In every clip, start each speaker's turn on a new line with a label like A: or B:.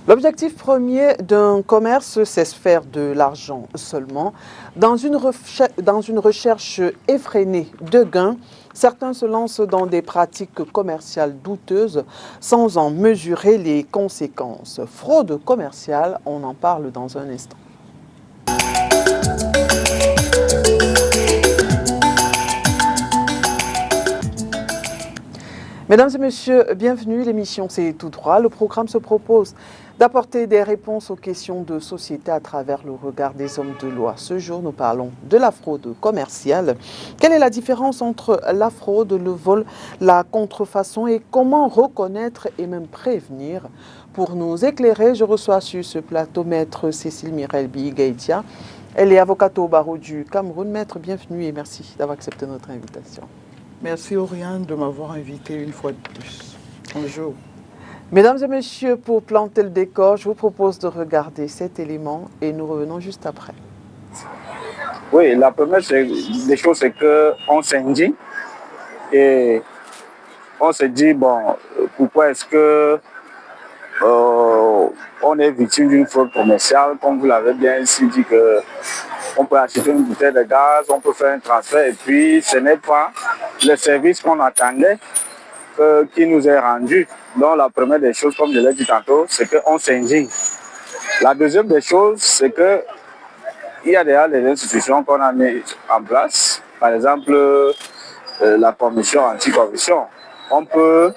A: L'objectif premier d'un commerce, c'est se faire de l'argent seulement. Dans une recherche effrénée de gains, certains se lancent dans des pratiques commerciales douteuses sans en mesurer les conséquences. Fraude commerciale, on en parle dans un instant. Mesdames et messieurs, bienvenue. L'émission C'est tout droit. Le programme se propose d'apporter des réponses aux questions de société à travers le regard des hommes de loi. Ce jour, nous parlons de la fraude commerciale. Quelle est la différence entre la fraude, le vol, la contrefaçon et comment reconnaître et même prévenir? Pour nous éclairer, je reçois sur ce plateau Maître Cécile Mirelbi Gaïtia. Elle est avocate au barreau du Cameroun. Maître, bienvenue et merci d'avoir accepté notre invitation.
B: Merci Oriane de m'avoir invité une fois de plus. Bonjour.
A: Mesdames et messieurs, pour planter le décor, je vous propose de regarder cet élément et nous revenons juste après.
C: Oui, la première des choses, c'est qu'on s'indigne et on se dit, bon, pourquoi est-ce que on est victime d'une fraude commerciale, comme vous l'avez bien ici dit que on peut acheter une bouteille de gaz, on peut faire un transfert et puis ce n'est pas le service qu'on attendait qui nous est rendu. Donc la première des choses, comme je l'ai dit tantôt, c'est qu'on s'indigne. La deuxième des choses, c'est que il y a déjà des institutions qu'on a mis en place. Par exemple, la commission anticorruption. On peut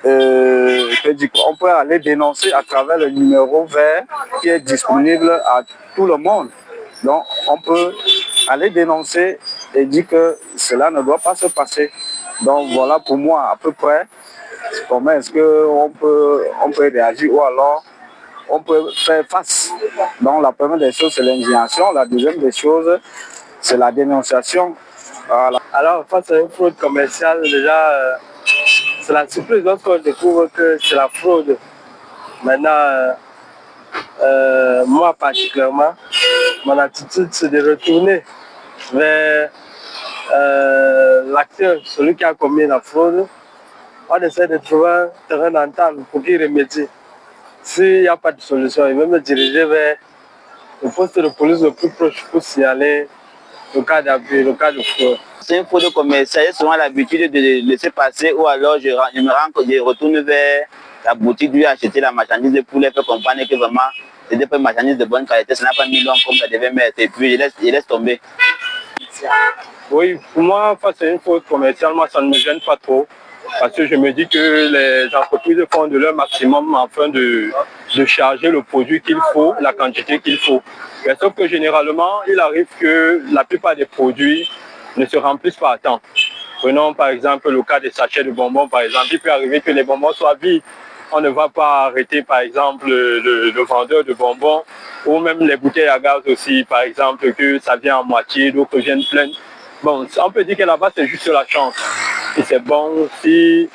C: aller dénoncer à travers le numéro vert qui est disponible à tout le monde. Donc, on peut aller dénoncer et dire que cela ne doit pas se passer. Donc, voilà pour moi à peu près comment est-ce qu'on peut réagir ou alors on peut faire face. Donc, la première des choses, c'est l'indignation. La deuxième des choses, c'est la dénonciation. Voilà.
D: Alors, face à une fraude commerciale, déjà, c'est la surprise lorsqu'on découvre que c'est la fraude. Maintenant, moi particulièrement, mon attitude, c'est de retourner vers l'acteur, celui qui a commis la fraude. On essaie de trouver un terrain d'entente pour qu'il remédie. S'il n'y a pas de solution, il va me diriger vers le poste de police le plus proche pour signaler le cas d'abus, le cas de fraude.
E: C'est une fraude commerciale, j'ai souvent l'habitude de laisser passer ou alors je retourne vers la boutique lui acheter la marchandise pour les faire comprendre que vraiment c'était pas une marchandise de bonne qualité, ça n'a pas mis long comme ça devait mettre et puis je laisse tomber.
D: Oui, pour moi, face à une fraude commerciale, moi ça ne me gêne pas trop parce que je me dis que les entreprises font de leur maximum afin de charger le produit qu'il faut, la quantité qu'il faut. Mais sauf que généralement, il arrive que la plupart des produits ne se remplissent pas à temps. Prenons par exemple le cas des sachets de bonbons, par exemple. Il peut arriver que les bonbons soient vides. On ne va pas arrêter par exemple le vendeur de bonbons ou même les bouteilles à gaz aussi, par exemple, que ça vient en moitié, d'autres viennent pleines. Bon, on peut dire que là-bas c'est juste la chance. Si c'est bon, si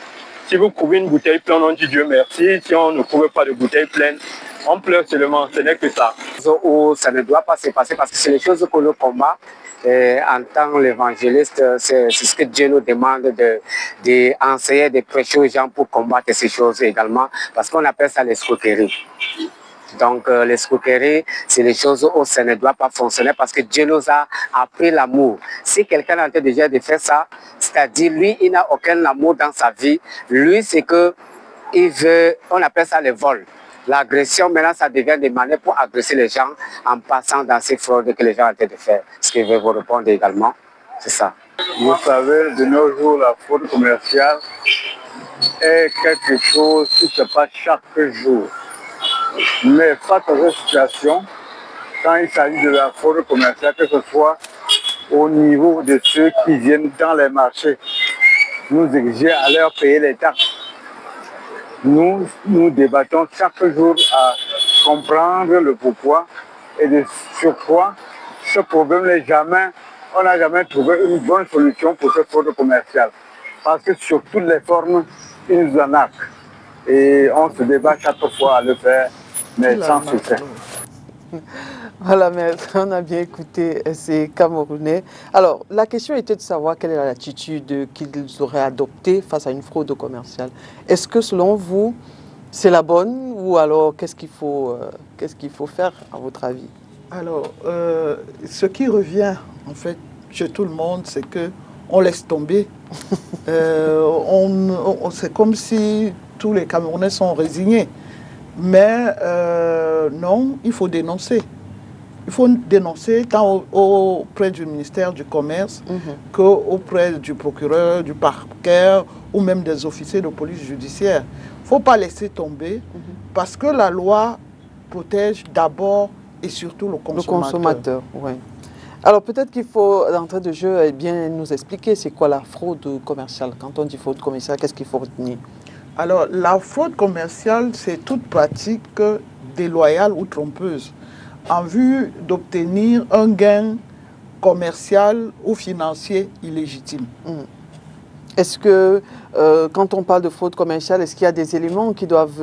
D: vous trouvez une bouteille pleine, on dit Dieu merci. Si on ne trouve pas de bouteille pleine, on pleure seulement, ce n'est que ça.
C: Ça ne doit pas se passer parce que c'est les choses que le combat. En tant qu'évangéliste, c'est ce que Dieu nous demande d'enseigner, de prêcher aux gens pour combattre ces choses également, parce qu'on appelle ça l'escroquerie. Donc l'escroquerie, c'est les choses où ça ne doit pas fonctionner parce que Dieu nous a appris l'amour. Si quelqu'un a déjà de faire ça, c'est-à-dire lui, il n'a aucun amour dans sa vie. Lui, c'est que il veut, on appelle ça le vol. L'agression, maintenant, ça devient des manières pour agresser les gens en passant dans ces fraudes que les gens ont été de faire. Ce que je vais vous répondre également, c'est ça.
D: Vous savez, de nos jours, la fraude commerciale est quelque chose qui se passe chaque jour. Mais face à cette situation, quand il s'agit de la fraude commerciale, que ce soit au niveau de ceux qui viennent dans les marchés, nous exiger à leur payer les taxes. Nous débattons chaque jour à comprendre le pourquoi et de surcroît, ce problème on n'a jamais trouvé une bonne solution pour cette fraude commerciale. Parce que sur toutes les formes, ils nous en arquent. Et on se débat chaque fois à le faire, mais sans succès.
A: Voilà, maître, on a bien écouté ces Camerounais. Alors, la question était de savoir quelle est l'attitude qu'ils auraient adoptée face à une fraude commerciale. Est-ce que, selon vous, c'est la bonne vous, alors, qu'est-ce qu'il faut faire, à votre avis?
B: Alors, ce qui revient, en fait, chez tout le monde, c'est qu'on laisse tomber. C'est comme si tous les Camerounais sont résignés. Mais non, il faut dénoncer. Il faut dénoncer tant auprès du ministère du Commerce qu'auprès du procureur, du parquet ou même des officiers de police judiciaire. Il ne faut pas laisser tomber parce que la loi protège d'abord et surtout le consommateur.
A: Le consommateur, oui. Alors peut-être qu'il faut, d'entrée de jeu, bien nous expliquer c'est quoi la fraude commerciale. Quand on dit fraude commerciale, qu'est-ce qu'il faut retenir?
B: Alors la fraude commerciale, c'est toute pratique déloyale ou trompeuse en vue d'obtenir un gain commercial ou financier illégitime.
A: Est-ce que, quand on parle de fraude commerciale, est-ce qu'il y a des éléments qui doivent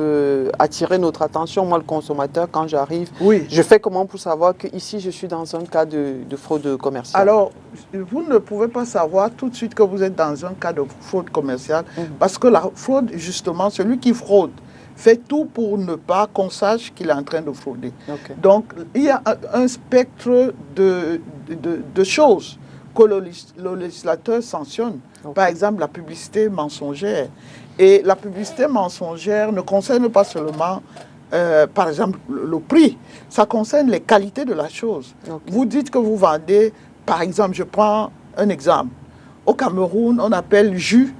A: attirer notre attention? Moi, le consommateur, quand j'arrive,
B: Oui.
A: je fais comment pour savoir qu'ici, je suis dans un cas de fraude commerciale?
B: Alors, vous ne pouvez pas savoir tout de suite que vous êtes dans un cas de fraude commerciale parce que la fraude, justement, celui qui fraude fait tout pour ne pas qu'on sache qu'il est en train de frauder.
A: Okay.
B: Donc, il y a un spectre de choses que le législateur sanctionne. Okay. Par exemple, la publicité mensongère. Et la publicité mensongère ne concerne pas seulement, par exemple, le prix. Ça concerne les qualités de la chose. Okay. Vous dites que vous vendez, par exemple, je prends un exemple. Au Cameroun, on appelle jus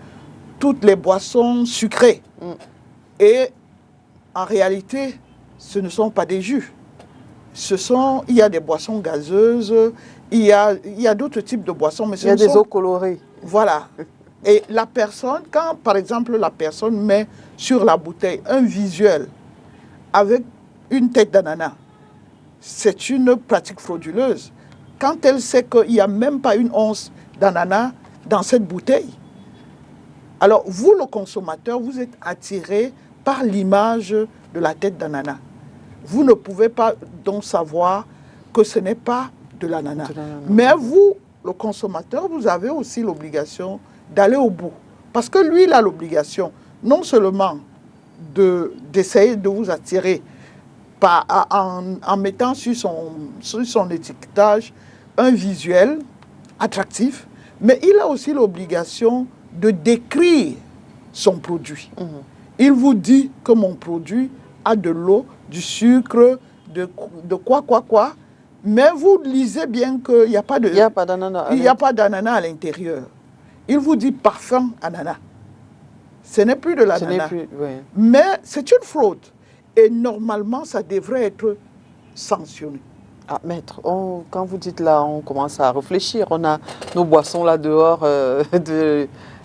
B: toutes les boissons sucrées. Et en réalité, ce ne sont pas des jus. Il y a des boissons gazeuses, il y a d'autres types de boissons. Mais
A: il y a des eaux colorées.
B: Voilà. Et la personne, quand par exemple la personne met sur la bouteille un visuel avec une tête d'ananas, c'est une pratique frauduleuse. Quand elle sait qu'il n'y a même pas une once d'ananas dans cette bouteille, alors vous, le consommateur, vous êtes attiré par l'image de la tête d'ananas. Vous ne pouvez pas donc savoir que ce n'est pas de l'ananas. Mais vous, le consommateur, vous avez aussi l'obligation d'aller au bout. Parce que lui, il a l'obligation non seulement d'essayer de vous attirer en mettant sur son étiquetage un visuel attractif, mais il a aussi l'obligation de décrire son produit. Il vous dit que mon produit a de l'eau, du sucre, de quoi, mais vous lisez bien qu'il n'y a pas d'ananas à l'intérieur. Il vous dit parfum ananas. Ce n'est plus de l'ananas.
A: Oui.
B: Mais c'est une fraude. Et normalement, ça devrait être sanctionné.
A: Ah, maître, quand vous dites là, on commence à réfléchir. On a nos boissons là dehors,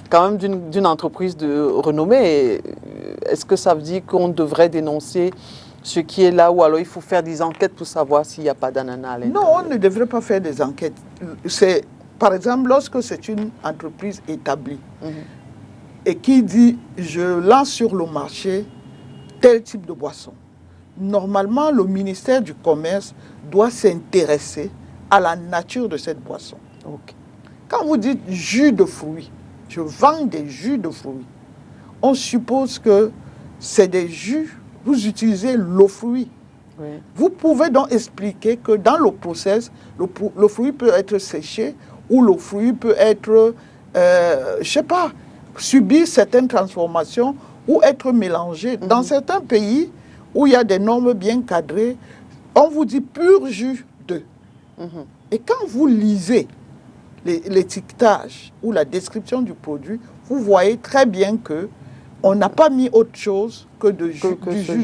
A: quand même d'une entreprise de renommée. Est-ce que ça veut dire qu'on devrait dénoncer ce qui est là, ou alors il faut faire des enquêtes pour savoir s'il n'y a pas d'ananas à l'intérieur?
B: Non, on ne devrait pas faire des enquêtes. Par exemple, lorsque c'est une entreprise établie et qui dit « je lance sur le marché tel type de boisson », normalement, le ministère du Commerce doit s'intéresser à la nature de cette boisson.
A: Okay.
B: Quand vous dites « jus de fruits », je vends des jus de fruits, on suppose que c'est des jus, vous utilisez le fruit.
A: Oui.
B: Vous pouvez donc expliquer que dans le process, le fruit peut être séché ou le fruit peut être, je ne sais pas, subir certaines transformations ou être mélangé. Dans certains pays où il y a des normes bien cadrées, on vous dit pur jus de. Et quand vous lisez l'étiquetage ou la description du produit, vous voyez très bien qu'on n'a pas mis autre chose que du jus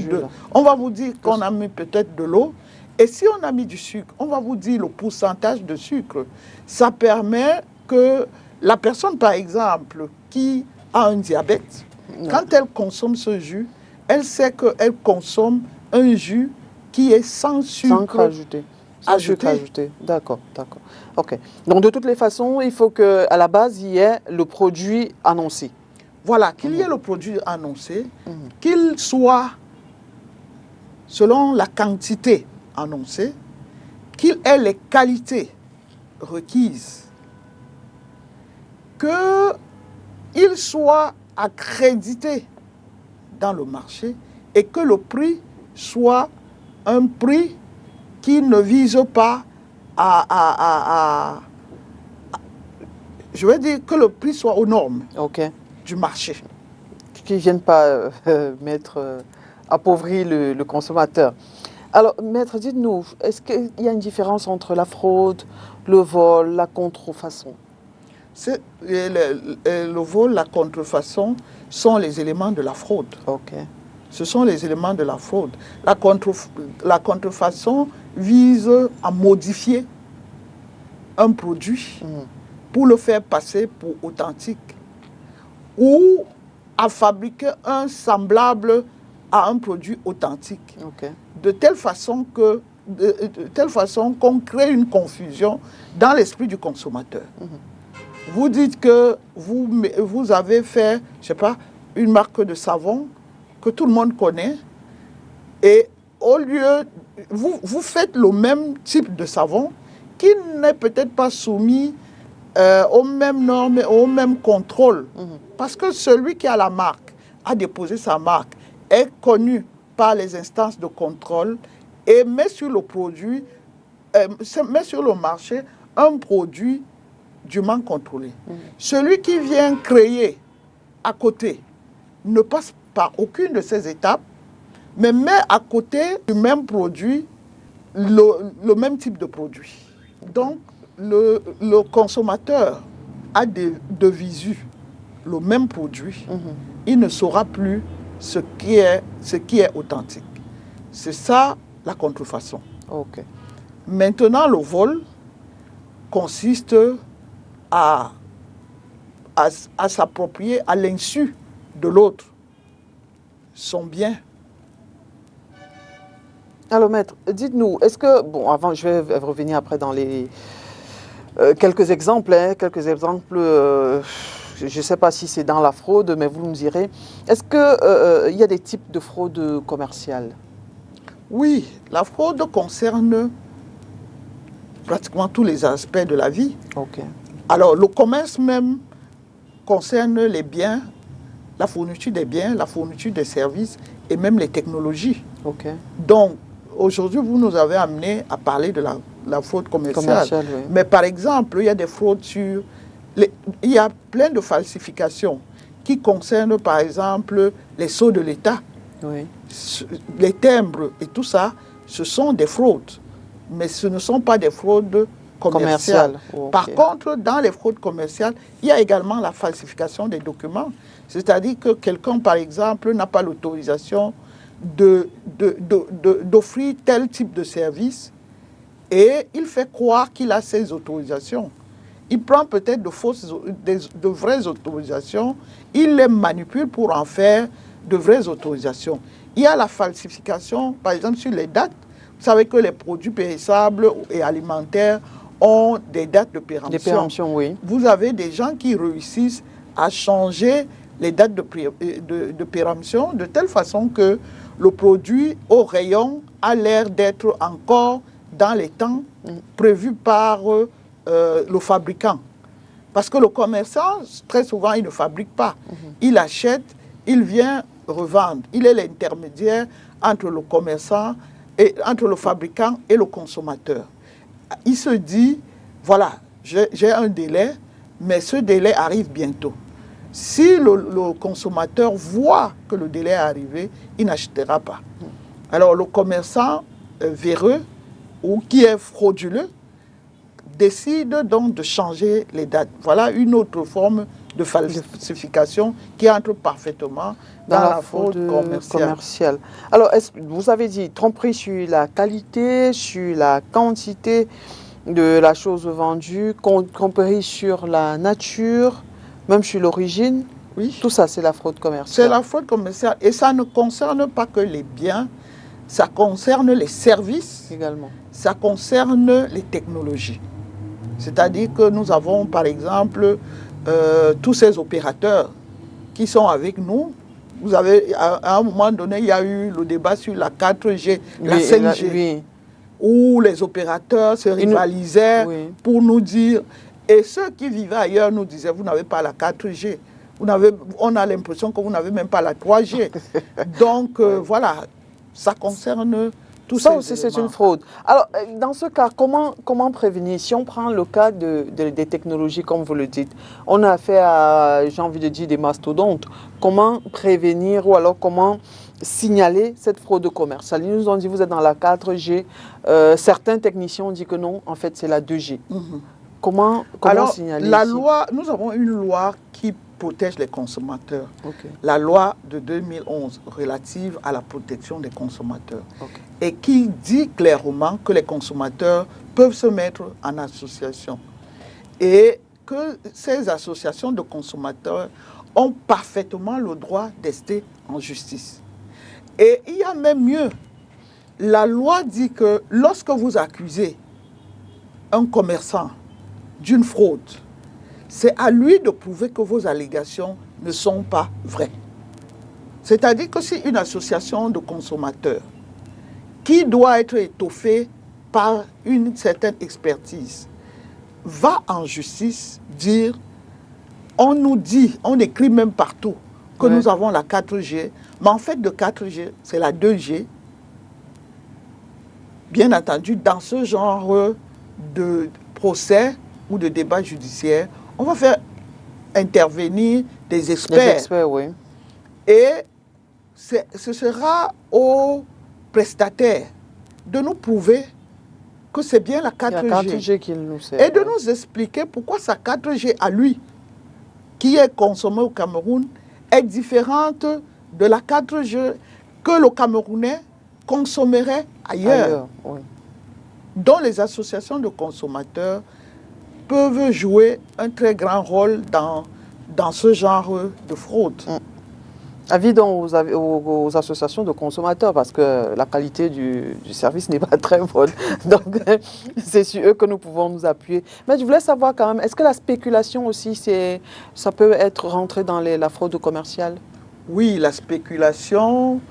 B: de. On va vous dire qu'on a mis peut-être de l'eau. Et si on a mis du sucre, on va vous dire le pourcentage de sucre. Ça permet que la personne, par exemple, qui a un diabète, quand elle consomme ce jus, elle sait qu'elle consomme un jus qui est sans sucre ajouté.
A: D'accord. Ok. Donc, de toutes les façons, il faut qu'à la base, il y ait le produit annoncé.
B: Voilà, qu'il y ait le produit annoncé, qu'il soit selon la quantité annoncée, qu'il ait les qualités requises, qu'il soit accrédité dans le marché et que le prix soit un prix qui ne vise pas je veux dire que le prix soit aux normes du marché.
A: Qui ne viennent pas appauvrir le consommateur. Alors, maître, dites-nous, est-ce qu'il y a une différence entre la fraude, le vol, la contrefaçon?
B: Le vol, la contrefaçon sont les éléments de la fraude. Ce sont les éléments de la fraude. La contrefaçon vise à modifier un produit pour le faire passer pour authentique ou à fabriquer un semblable à un produit authentique. De telle façon qu'on crée une confusion dans l'esprit du consommateur. Vous dites que vous avez fait, je sais pas, une marque de savon que tout le monde connaît et au lieu, vous faites le même type de savon qui n'est peut-être pas soumis aux mêmes normes et aux mêmes contrôles. Parce que celui qui a la marque, a déposé sa marque, est connu par les instances de contrôle et met sur le produit, met sur le marché un produit dûment contrôlé. Celui qui vient créer à côté ne passe par aucune de ces étapes, mais met à côté du même produit le même type de produit. Donc, le consommateur a de visu le même produit, il ne saura plus ce qui est authentique. C'est ça la contrefaçon. Maintenant, le vol consiste à s'approprier à l'insu de l'autre son bien.
A: Alors, maître, dites-nous, est-ce que, bon, avant, je vais revenir après dans les quelques exemples, je ne sais pas si c'est dans la fraude, mais vous me direz, est-ce qu'il y a des types de fraude commerciale?
B: Oui, la fraude concerne pratiquement tous les aspects de la vie. Alors, le commerce même concerne les biens, la fourniture des biens, la fourniture des services et même les technologies. Donc, aujourd'hui, vous nous avez amené à parler de la fraude commerciale.
A: Oui.
B: Mais par exemple, il y a des fraudes sur... il y a plein de falsifications qui concernent, par exemple, les sceaux de l'État. Les timbres et tout ça, ce sont des fraudes. Mais ce ne sont pas des fraudes commerciales. Par contre, dans les fraudes commerciales, il y a également la falsification des documents. C'est-à-dire que quelqu'un, par exemple, n'a pas l'autorisation d'offrir tel type de service et il fait croire qu'il a ces autorisations. Il prend peut-être de vraies autorisations, il les manipule pour en faire de vraies autorisations. Il y a la falsification, par exemple, sur les dates. Vous savez que les produits périssables et alimentaires ont des dates de péremption. Vous avez des gens qui réussissent à changer les dates de péremption de telle façon que le produit au rayon a l'air d'être encore dans les temps prévus par le fabricant. Parce que le commerçant, très souvent, il ne fabrique pas. Il achète, il vient revendre. Il est l'intermédiaire entre le commerçant, entre le fabricant et le consommateur. Il se dit, voilà, j'ai un délai, mais ce délai arrive bientôt. Si le consommateur voit que le délai est arrivé, il n'achètera pas. Alors le commerçant véreux ou qui est frauduleux décide donc de changer les dates. Voilà une autre forme de falsification qui entre parfaitement dans la fraude commerciale.
A: Alors, vous avez dit tromperie sur la qualité, sur la quantité de la chose vendue, tromperie sur la nature, même sur l'origine.
B: Oui.
A: Tout ça, c'est la fraude commerciale.
B: C'est la fraude commerciale. Et ça ne concerne pas que les biens, ça concerne les services.
A: Également. Ça
B: concerne les technologies. C'est-à-dire que nous avons, par exemple, tous ces opérateurs qui sont avec nous. Vous avez, à un moment donné, il y a eu le débat sur la 4G, la 5G, où les opérateurs se rivalisaient pour nous dire, et ceux qui vivaient ailleurs nous disaient, vous n'avez pas la 4G. On a l'impression que vous n'avez même pas la 3G. Donc, voilà, ça concerne tous
A: Ça
B: ces
A: aussi, c'est
B: éléments.
A: une fraude. Alors, dans ce cas, comment prévenir? Si on prend le cas des technologies, comme vous le dites, on a affaire à, j'ai envie de dire, des mastodontes. Comment prévenir ou alors comment signaler cette fraude commerciale? Ils nous ont dit, vous êtes dans la 4G. Certains techniciens ont dit que non, en fait, c'est la 2G. Comment
B: Alors,
A: signaler
B: la
A: ici?
B: loi, nous avons une loi qui protège les consommateurs.
A: Ok.
B: La loi de 2011 relative à la protection des consommateurs.
A: Ok.
B: Et qui dit clairement que les consommateurs peuvent se mettre en association. Et que ces associations de consommateurs ont parfaitement le droit d'ester en justice. Et il y a même mieux. La loi dit que lorsque vous accusez un commerçant d'une fraude, c'est à lui de prouver que vos allégations ne sont pas vraies. C'est-à-dire que si une association de consommateurs qui doit être étoffée par une certaine expertise va en justice dire, on nous dit, on écrit même partout que nous avons la 4G, mais en fait de 4G, c'est la 2G. Bien entendu, dans ce genre de procès ou de débat judiciaire, on va faire intervenir des experts.
A: Les experts, oui.
B: Et ce sera aux prestataires de nous prouver que c'est bien la 4G.
A: Il y a 4G qui nous sert.
B: Et de nous expliquer pourquoi sa 4G à lui, qui est consommée au Cameroun, est différente de la 4G que le Camerounais consommerait ailleurs.
A: Oui.
B: Dont les associations de consommateurs peuvent jouer un très grand rôle dans ce genre de fraude.
A: Avis donc aux associations de consommateurs, parce que la qualité du service n'est pas très bonne. Donc, c'est sur eux que nous pouvons nous appuyer. Mais je voulais savoir quand même, est-ce que la spéculation aussi, ça peut être rentré dans la fraude commerciale?
B: Oui, la spéculation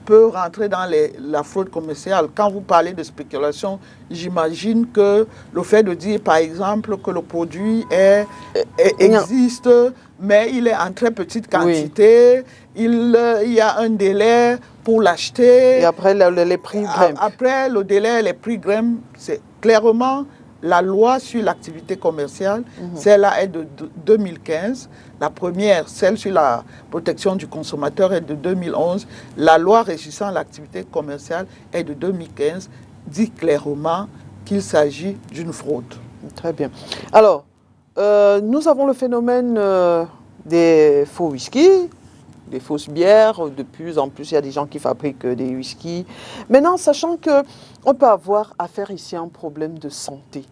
B: peut rentrer dans la fraude commerciale. Quand vous parlez de spéculation, j'imagine que le fait de dire, par exemple, que le produit existe, mais il est en très petite quantité, il y a un délai pour l'acheter.
A: Et après, les prix grimpent.
B: Après le délai, les prix grimpent. C'est clairement la loi sur l'activité commerciale. Celle-là est de 2015. La première, celle sur la protection du consommateur, est de 2011. La loi régissant l'activité commerciale est de 2015, dit clairement qu'il s'agit d'une fraude.
A: Très bien. Alors, nous avons le phénomène des faux whisky, des fausses bières. De plus en plus, il y a des gens qui fabriquent des whisky. Maintenant, sachant qu'on peut avoir affaire ici à un problème de santé,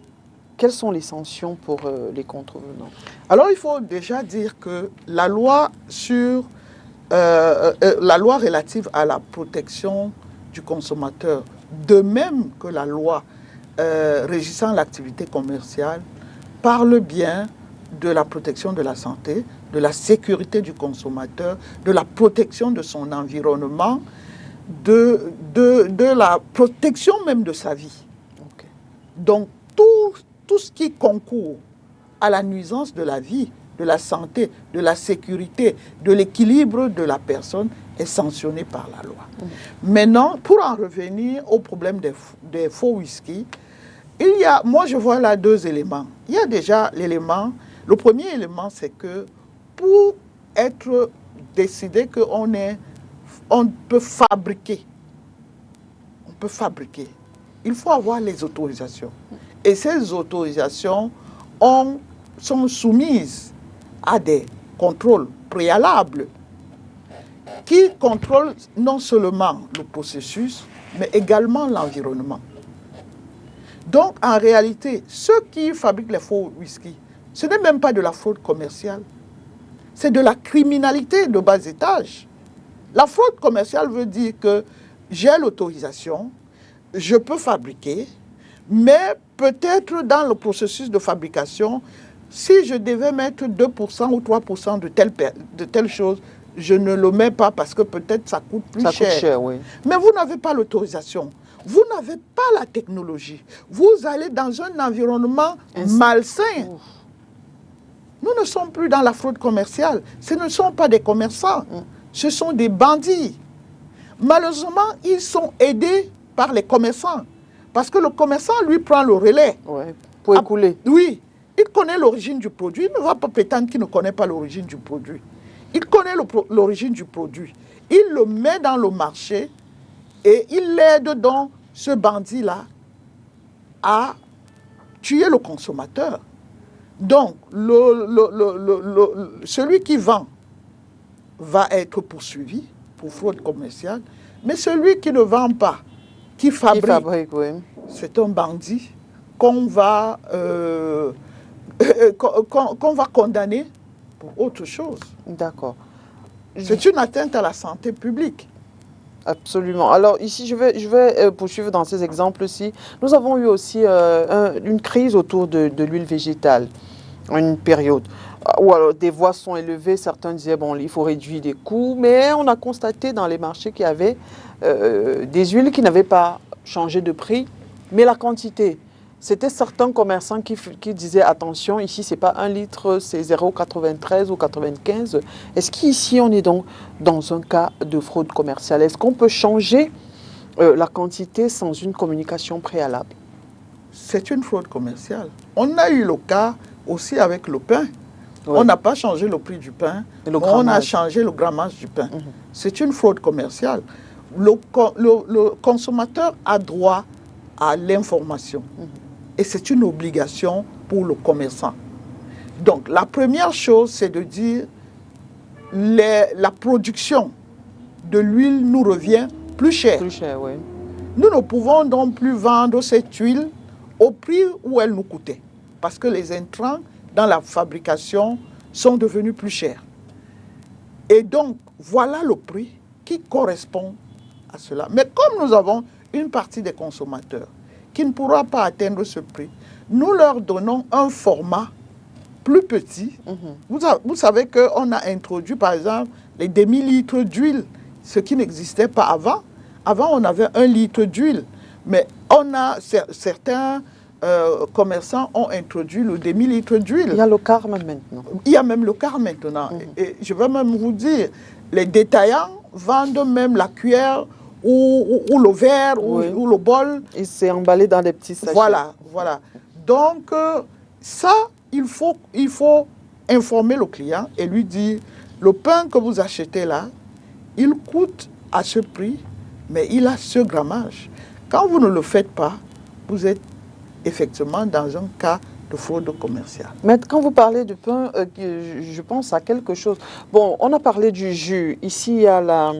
A: quelles sont les sanctions pour les contrevenants?
B: Alors, il faut déjà dire que la loi la loi relative à la protection du consommateur, de même que la loi régissant l'activité commerciale, parle bien de la protection de la santé, de la sécurité du consommateur, de la protection de son environnement, de la protection même de sa vie.
A: Okay.
B: Donc, tout ce qui concourt à la nuisance de la vie, de la santé, de la sécurité, de l'équilibre de la personne est sanctionné par la loi. Maintenant, pour en revenir au problème des faux whisky, moi je vois là deux éléments. Il y a déjà l'élément, le premier élément, c'est que pour être décidé qu'on peut fabriquer, il faut avoir les autorisations. Et ces autorisations sont soumises à des contrôles préalables qui contrôlent non seulement le processus, mais également l'environnement. Donc, en réalité, ceux qui fabriquent les faux whisky, ce n'est même pas de la fraude commerciale, c'est de la criminalité de bas étage. La fraude commerciale veut dire que j'ai l'autorisation, je peux fabriquer, mais peut-être dans le processus de fabrication, si je devais mettre 2% ou 3% de telle chose, je ne le mets pas parce que peut-être ça coûte plus cher.
A: Ça coûte cher, oui.
B: Mais vous n'avez pas l'autorisation. Vous n'avez pas la technologie. Vous allez dans un environnement malsain. Ouf. Nous ne sommes plus dans la fraude commerciale. Ce ne sont pas des commerçants. Ce sont des bandits. Malheureusement, ils sont aidés par les commerçants. Parce que le commerçant, lui, prend le relais.
A: Ouais, pour écouler.
B: Oui, il connaît l'origine du produit. Il ne va pas prétendre qu'il ne connaît pas l'origine du produit. Il connaît l'origine du produit. Il le met dans le marché et il aide donc ce bandit-là à tuer le consommateur. Donc, celui qui vend va être poursuivi pour fraude commerciale, mais celui qui ne vend pas, qui fabrique,
A: Oui.
B: c'est un bandit qu'on va condamner pour autre chose.
A: D'accord.
B: C'est une atteinte à la santé publique.
A: Absolument. Alors ici, je vais poursuivre dans ces exemples-ci. Nous avons eu aussi une crise autour de l'huile végétale, une période où alors, des voix sont élevées. Certains disaient, bon, il faut réduire les coûts, mais on a constaté dans les marchés qu'il y avait des huiles qui n'avaient pas changé de prix, mais la quantité. C'était certains commerçants qui disaient, attention, ici, ce n'est pas 1 litre, c'est 0,93 ou 95. Est-ce qu'ici, on est donc dans un cas de fraude commerciale? Est-ce qu'on peut changer la quantité sans une communication préalable?
B: C'est une fraude commerciale. On a eu le cas aussi avec le pain.
A: Oui.
B: On n'a pas changé le prix du pain, mais on a changé le grammage du pain. C'est une fraude commerciale. Le consommateur a droit à l'information. Et c'est une obligation pour le commerçant. Donc, la première chose, c'est de dire la production de l'huile nous revient plus cher.
A: Plus cher, oui.
B: Nous ne pouvons donc plus vendre cette huile au prix où elle nous coûtait. Parce que les intrants dans la fabrication sont devenus plus chers. Et donc, voilà le prix qui correspond à cela. Mais comme nous avons une partie des consommateurs qui ne pourra pas atteindre ce prix, nous leur donnons un format plus petit. Vous savez qu'on a introduit, par exemple, les demi-litres d'huile, ce qui n'existait pas avant. Avant, on avait 1 litre d'huile. Mais certains commerçants ont introduit le demi-litre d'huile.
A: Il y a le quart maintenant.
B: Il y a même le quart maintenant. Et je vais même vous dire, les détaillants vendent même la cuillère ou le verre ou le bol.
A: Et c'est emballé dans des petits sachets.
B: Voilà. Donc, ça, il faut informer le client et lui dire, le pain que vous achetez là, il coûte à ce prix, mais il a ce grammage. Quand vous ne le faites pas, vous êtes effectivement dans un cas de fraude commerciale.
A: Mais quand vous parlez de pain, je pense à quelque chose. Bon, on a parlé du jus. Ici, il y a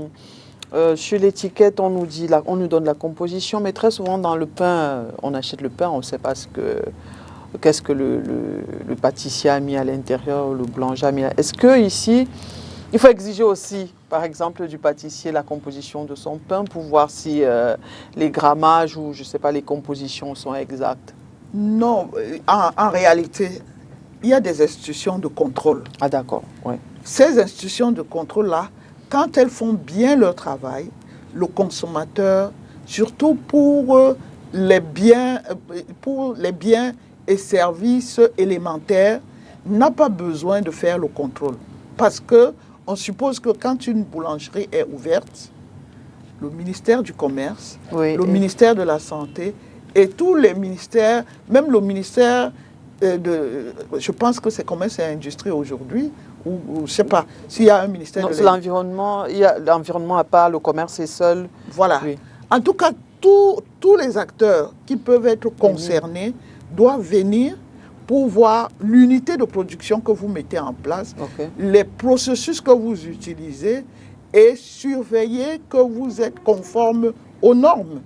A: sur l'étiquette, on nous donne la composition, mais très souvent dans le pain, on achète le pain, on ne sait pas qu'est-ce que le pâtissier a mis à l'intérieur, le boulanger a mis. Est-ce que ici, il faut exiger aussi, par exemple, du pâtissier la composition de son pain pour voir si les grammages ou je ne sais pas les compositions sont exactes?
B: Non, en réalité, il y a des institutions de contrôle.
A: Ah d'accord, oui.
B: Ces institutions de contrôle-là, quand elles font bien leur travail, le consommateur, surtout pour les biens et services élémentaires, n'a pas besoin de faire le contrôle. Parce qu'on suppose que quand une boulangerie est ouverte, le ministère du Commerce, le ministère de la Santé et tous les ministères, même le ministère je pense que c'est Commerce et Industrie aujourd'hui, ou je ne sais pas, s'il y a un ministère
A: de l'environnement, il y a l'environnement à part, le commerce est seul.
B: Voilà. Oui. En tout cas, tous les acteurs qui peuvent être concernés doivent venir pour voir l'unité de production que vous mettez en place, les processus que vous utilisez et surveiller que vous êtes conforme aux normes.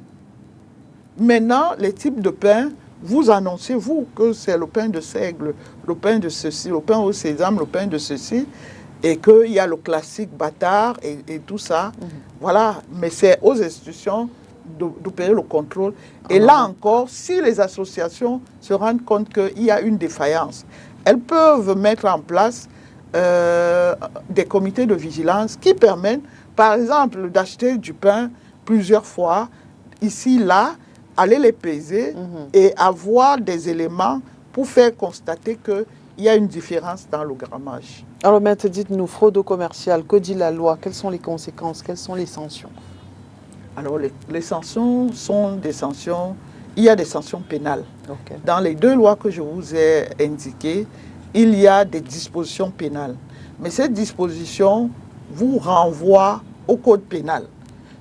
B: Maintenant, les types de pain, vous annoncez, vous, que c'est le pain de seigle, le pain de ceci, le pain au sésame, le pain de ceci, et qu'il y a le classique bâtard et tout ça. Voilà, mais c'est aux institutions d'opérer le contrôle. Et là encore, si les associations se rendent compte qu'il y a une défaillance, elles peuvent mettre en place des comités de vigilance qui permettent, par exemple, d'acheter du pain plusieurs fois, ici, là, aller les peser et avoir des éléments pour faire constater qu'il y a une différence dans le grammage.
A: Alors, maître, dites-nous, fraude commerciale, que dit la loi? Quelles sont les conséquences? Quelles sont les sanctions?
B: Alors, les sanctions sont des sanctions, il y a des sanctions pénales.
A: Ok.
B: Dans les deux lois que je vous ai indiquées, il y a des dispositions pénales. Mais ces dispositions vous renvoient au code pénal.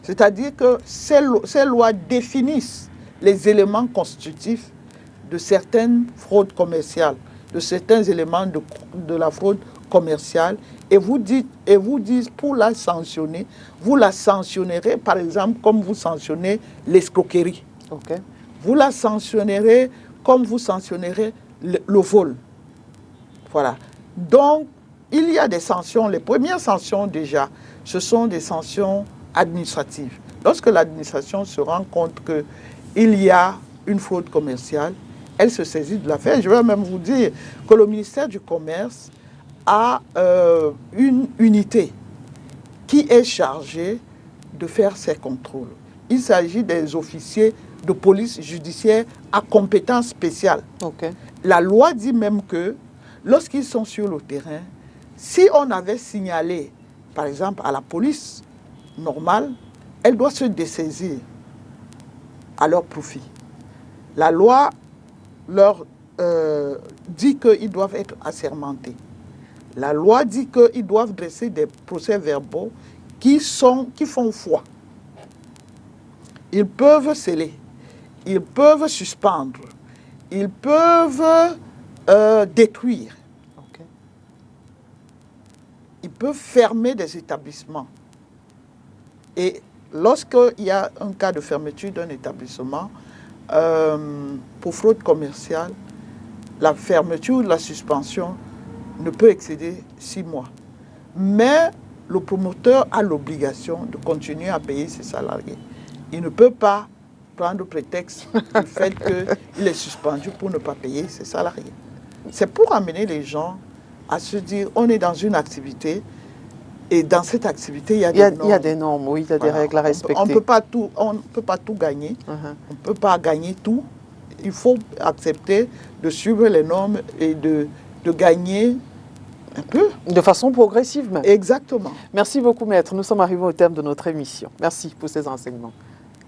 B: C'est-à-dire que ces lois définissent les éléments constitutifs de certaines fraudes commerciales, de certains éléments de la fraude commerciale, et vous dites pour la sanctionner, vous la sanctionnerez par exemple comme vous sanctionnez l'escroquerie.
A: Ok.
B: Vous la sanctionnerez comme vous sanctionnerez le vol. Voilà. Donc, il y a des sanctions. Les premières sanctions déjà, ce sont des sanctions administratives. Lorsque l'administration se rend compte qu'il y a une fraude commerciale, elle se saisit de l'affaire. Je vais même vous dire que le ministère du Commerce a une unité qui est chargée de faire ces contrôles. Il s'agit des officiers de police judiciaire à compétence spéciale.
A: Ok.
B: La loi dit même que lorsqu'ils sont sur le terrain, si on avait signalé, par exemple, à la police normale, elle doit se dessaisir à leur profit. La loi leur dit qu'ils doivent être assermentés. La loi dit qu'ils doivent dresser des procès-verbaux qui font foi. Ils peuvent sceller, ils peuvent suspendre, ils peuvent détruire.
A: Ok.
B: Ils peuvent fermer des établissements. Et lorsqu'il y a un cas de fermeture d'un établissement, pour fraude commerciale, la fermeture ou la suspension ne peut excéder 6 mois. Mais le promoteur a l'obligation de continuer à payer ses salariés. Il ne peut pas prendre prétexte du fait qu'il est suspendu pour ne pas payer ses salariés. C'est pour amener les gens à se dire, on est dans une activité, et dans cette activité, il y a des normes.
A: Il y a des normes, oui, il y a des règles à respecter.
B: On ne peut pas tout gagner. On ne peut pas gagner tout. Il faut accepter de suivre les normes et de gagner un peu.
A: De façon progressive même.
B: Exactement.
A: Merci beaucoup, maître. Nous sommes arrivés au terme de notre émission. Merci pour ces enseignements.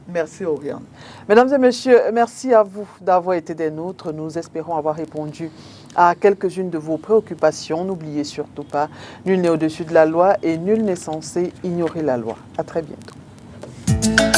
B: Merci, Oriane.
A: Mesdames et messieurs, merci à vous d'avoir été des nôtres. Nous espérons avoir répondu à quelques-unes de vos préoccupations. N'oubliez surtout pas, nul n'est au-dessus de la loi et nul n'est censé ignorer la loi. À très bientôt.